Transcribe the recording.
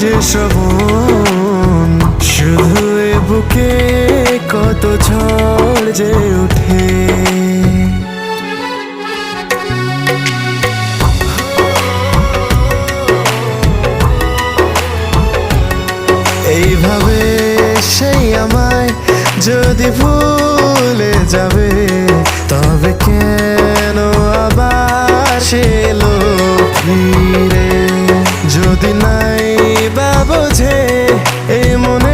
যে শ্রবণ, শুধু এ বুকে কত ঝড় যে ওঠে। এইভাবে সেই আমায় যদি ভুলে যাবে, তবে কেন আবার সে এলো ফিরে? যদি নাই বা বোঝে এই মনে